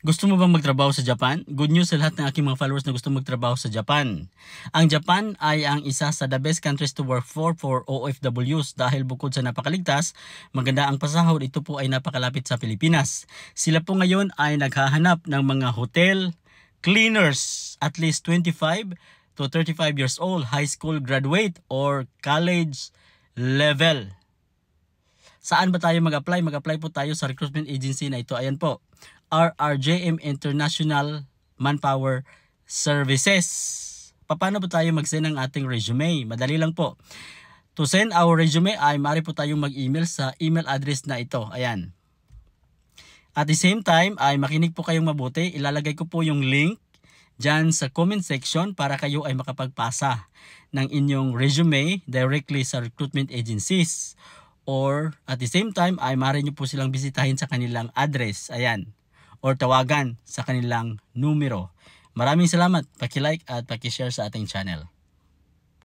Gusto mo bang magtrabaho sa Japan? Good news sa lahat ng aking mga followers na gusto magtrabaho sa Japan. Ang Japan ay ang isa sa the best countries to work for OFWs dahil bukod sa napakaligtas, maganda ang pasahod, ito po ay napakalapit sa Pilipinas. Sila po ngayon ay naghahanap ng mga hotel cleaners, at least 25 to 35 years old, high school graduate or college level. Saan ba tayo mag-apply? Mag-apply po tayo sa recruitment agency na ito. Ayan po, RRJM International Manpower Services. Paano po tayo mag-send ng ating resume? Madali lang po. To send our resume ay maaari po tayong mag-email sa email address na ito. Ayan. At the same time ay makinig po kayong mabuti. Ilalagay ko po yung link dyan sa comment section para kayo ay makapagpasa ng inyong resume directly sa recruitment agencies. Or at the same time ay maaari nyo po silang bisitahin sa kanilang address. Ayan. Or tawagan sa kanilang numero. Maraming salamat. Paki-like at paki-share sa ating channel.